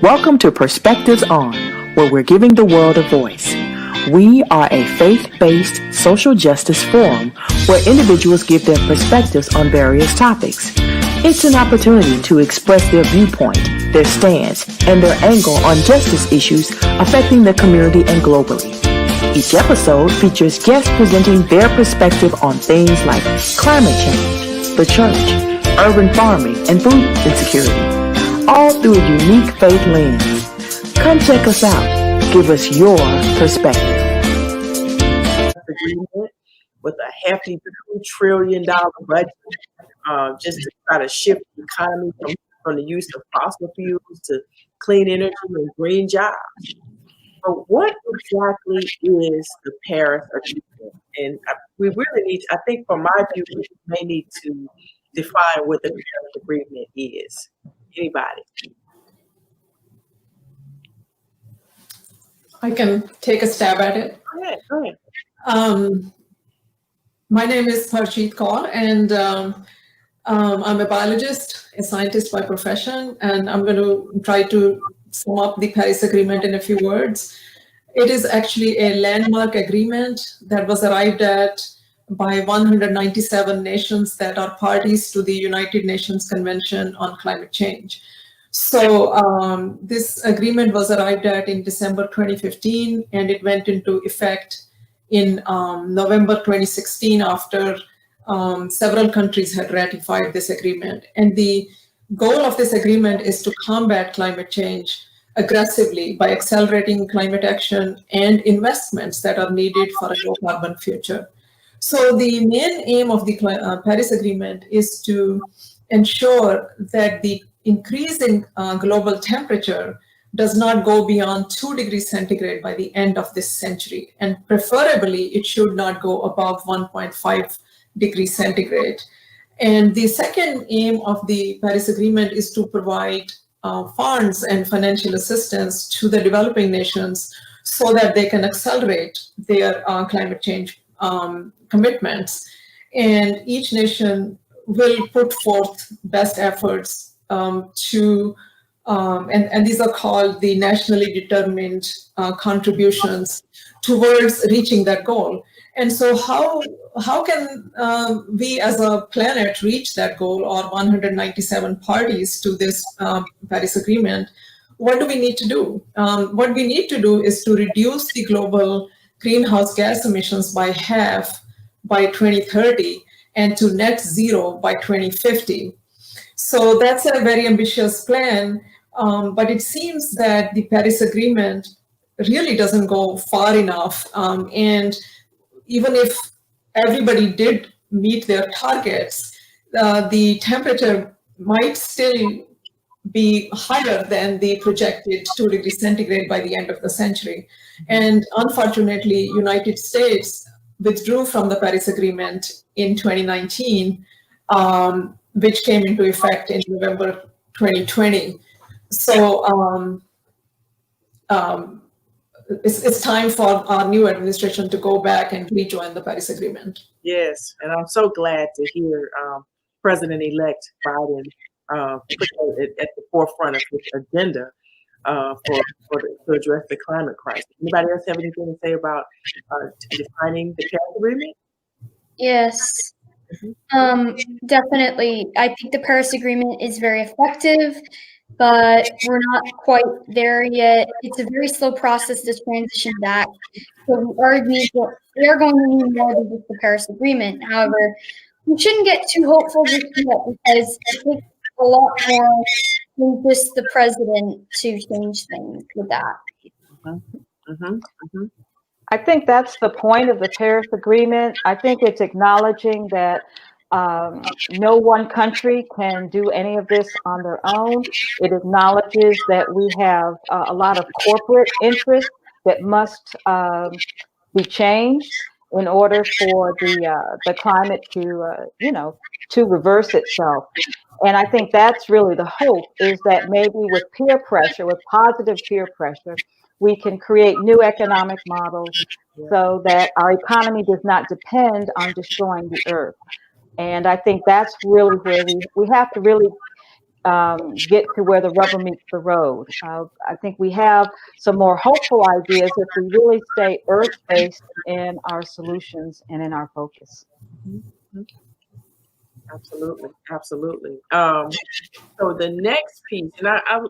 Welcome to Perspectives On, where we're giving the world a voice. We are a faith-based social justice forum where individuals give their perspectives on various topics. It's an opportunity to express their viewpoint, their stance, and their angle on justice issues affecting the community and globally. Each episode features guests presenting their perspective on things like climate change, the church, urban farming, and food insecurity, all through a unique faith lens. Come check us out. Give us your perspective. Agreement with a hefty $2 trillion budget, just to try to shift the economy from the use of fossil fuels to clean energy and green jobs. But what exactly is the Paris Agreement? And we really need to, I think from my view, we may need to define what the Paris Agreement is. Anybody? I can take a stab at it. Go ahead. My name is Harjeet Kaur, and I'm a biologist, a scientist by profession, and I'm going to try to sum up the Paris Agreement in a few words. It is actually a landmark agreement that was arrived at by 197 nations that are parties to the United Nations Convention on Climate Change. So this agreement was arrived at in December 2015, and it went into effect in November 2016 after several countries had ratified this agreement. And the goal of this agreement is to combat climate change aggressively by accelerating climate action and investments that are needed for a low carbon future. So the main aim of the Paris Agreement is to ensure that the increasing global temperature does not go beyond 2 degrees centigrade by the end of this century. And preferably, it should not go above 1.5 degrees centigrade. And the second aim of the Paris Agreement is to provide funds and financial assistance to the developing nations so that they can accelerate their climate change commitments. And each nation will put forth best efforts and these are called the nationally determined contributions towards reaching that goal. And so how can we as a planet reach that goal, or 197 parties to this Paris Agreement? What do we need to do? What we need to do is to reduce the global greenhouse gas emissions by half by 2030 and to net zero by 2050. So that's a very ambitious plan, but it seems that the Paris Agreement really doesn't go far enough. And even if everybody did meet their targets, the temperature might still be higher than the projected 2 degrees centigrade by the end of the century. And unfortunately, United States withdrew from the Paris Agreement in 2019, which came into effect in November 2020. So it's time for our new administration to go back and rejoin the Paris Agreement. Yes, and I'm so glad to hear President-elect Biden put it at the forefront of his agenda to address the climate crisis. Anybody else have anything to say about defining the Paris Agreement? Yes, definitely. I think the Paris Agreement is very effective, but we're not quite there yet. It's a very slow process to transition back. So we are going to need more than just the Paris Agreement. However, we shouldn't get too hopeful just yet because it takes a lot more than just the president to change things with that. I think that's the point of the Paris Agreement. I think it's acknowledging that no one country can do any of this on their own. It acknowledges that we have a lot of corporate interests that must be changed in order for the climate to reverse itself. And I think that's really the hope, is that maybe with peer pressure, with positive peer pressure, we can create new economic models so that our economy does not depend on destroying the earth. And I think that's really where we have to really get to where the rubber meets the road. I think we have some more hopeful ideas if we really stay earth-based in our solutions and in our focus. Absolutely, absolutely. So the next piece, and